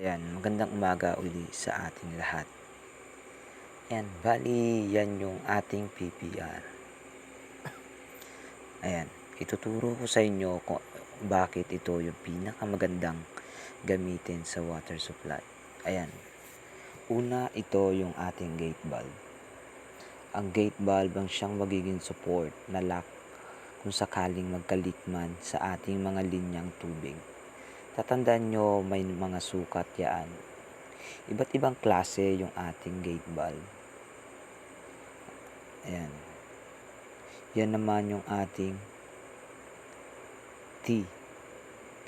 Ayan, magandang umaga uli sa ating lahat. Ayan, bali yan yung ating PPR. Ayan, ituturo ko sa inyo kung bakit ito yung pinakamagandang gamitin sa water supply. Ayan, una ito yung ating gate valve. Ang gate valve ang siyang magiging support na lock kung sakaling magkalikman sa ating mga linyang tubig. Tatandaan nyo may mga sukat yan. Iba't ibang klase yung ating gate valve. Ayan. Yan naman yung ating T.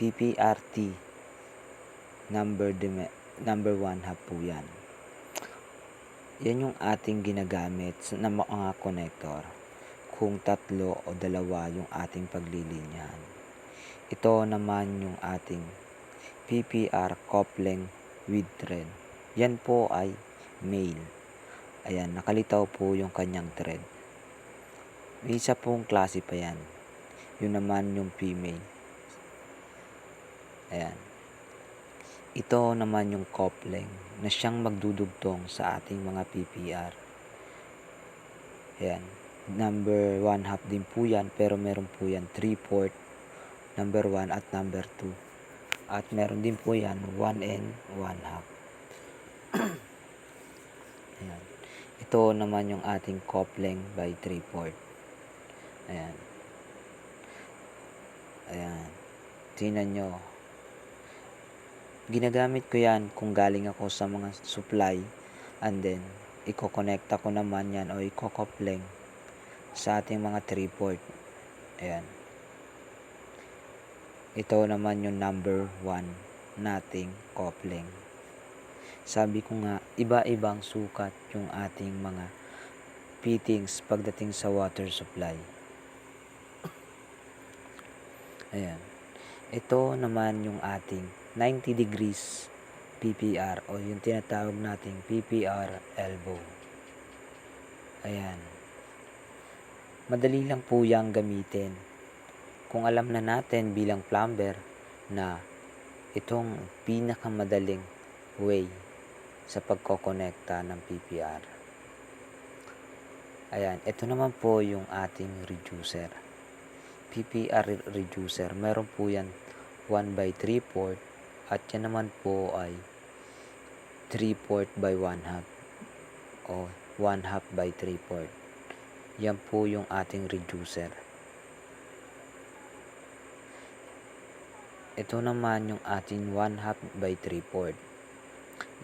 PPRT. Number 1 half po yan. Yan yung ating ginagamit na mga connector kung tatlo o dalawa yung ating paglilinyahan. Ito naman yung ating PPR coupling with thread. Yan po ay male. Ayan, nakalitaw po yung kanyang thread. May isa pong klase pa yan. Yun naman yung female. Ayan. Ito naman yung coupling na siyang magdudugtong sa ating mga PPR. Ayan. Number 1 half din po yan, pero meron po yan 3/4, number 1 at number 2. At meron din po yan 1 and 1 half. Ayan. Ito naman yung ating coupling by 3/4. Ayan. Ayan. Tingnan nyo. Ginagamit ko yan kung galing ako sa mga supply and then iko-connecta ko naman yan o iko-coupling sa ating mga 3/4. Ayan. Ito naman yung number 1 nating coupling. Sabi ko nga, iba-ibang sukat yung ating mga fittings pagdating sa water supply. Ayan. Ito naman yung ating 90 degrees PPR o yung tinatawag nating PPR elbow. Ayan. Madali lang po yang gamitin. Kung alam na natin bilang plumber na itong pinakamadaling way sa pagkokonekta ng PPR. Ayan, ito naman po yung ating reducer. PPR reducer, meron po yan 1 by 3/4 at yan naman po ay 3/4 by 1 half o 1 half by 3/4. Yan po yung ating reducer. Ito naman yung ating 1 half by 3/4.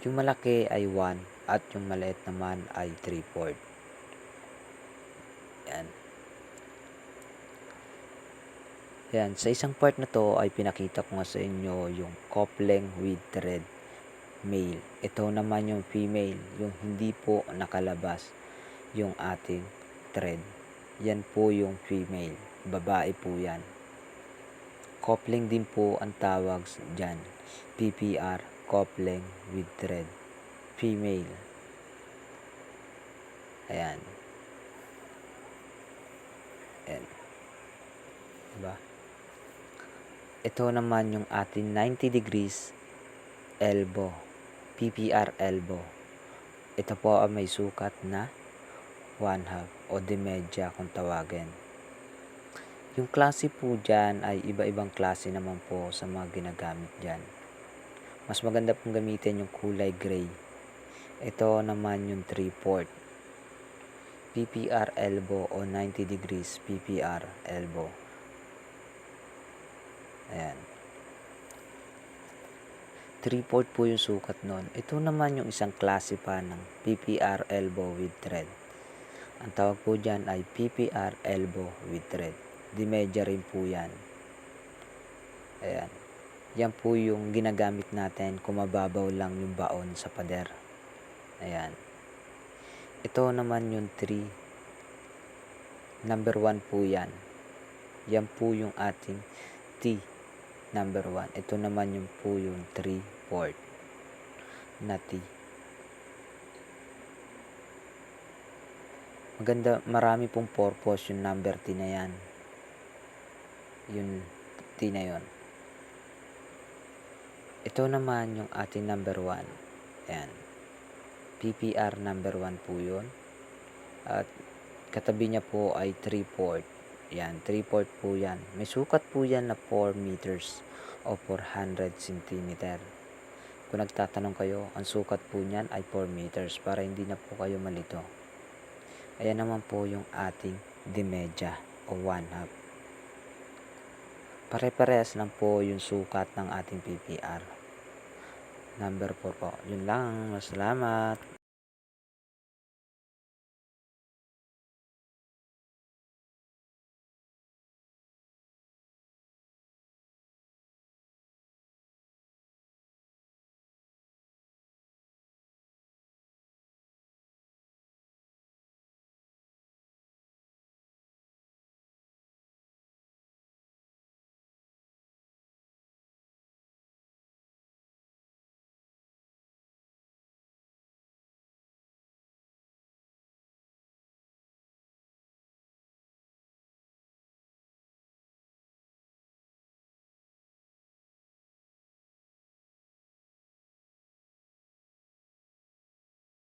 Yung malaki ay 1 at yung maliit naman ay 3/4. Yan. Yan, sa isang part na to ay pinakita ko nga sa inyo yung coupling with thread male. Ito naman yung female, yung hindi po nakalabas yung ating thread. Yan po yung female, babae po yan. Coupling din po ang tawag dyan. PPR coupling with thread, female. Ayan. Ayan. Diba? Ito naman yung ating 90 degrees elbow, PPR elbow. Ito po ay may sukat na 1 half o demedya kung tawagin. Yung klase po dyan ay iba-ibang klase naman po sa mga ginagamit dyan. Mas maganda pong gamitin yung kulay gray. Ito naman yung 3/4. PPR elbow o 90 degrees PPR elbow. Ayan. 3/4 po yung sukat nun. Ito naman yung isang klase pa ng PPR elbow with thread. Ang tawag po dyan ay PPR elbow with thread. Dimedya rin po yan. Ayan. Yan po yung ginagamit natin kung mababaw lang yung baon sa pader. Ayan. Ito naman yung 3. Number 1 po yan. Yan po yung ating T. Number 1. Ito naman yung po yung 3/4 na T. Maganda, marami pong purpose yung number T na yan. Yung T na yon. Ito naman yung ating number 1. Ayan. PPR number 1 po yun. At katabi niya po ay 3/4. Yan, 3/4 po yan. May sukat po yan na 4 meters o 400 centimeter. Kung nagtatanong kayo, ang sukat po niyan ay 4 meters para hindi na po kayo malito. Ayan naman po yung ating dimedya o 1/2. Pare-parehas lang po yung sukat ng ating PPR. Number 4 po. Yun lang. Salamat.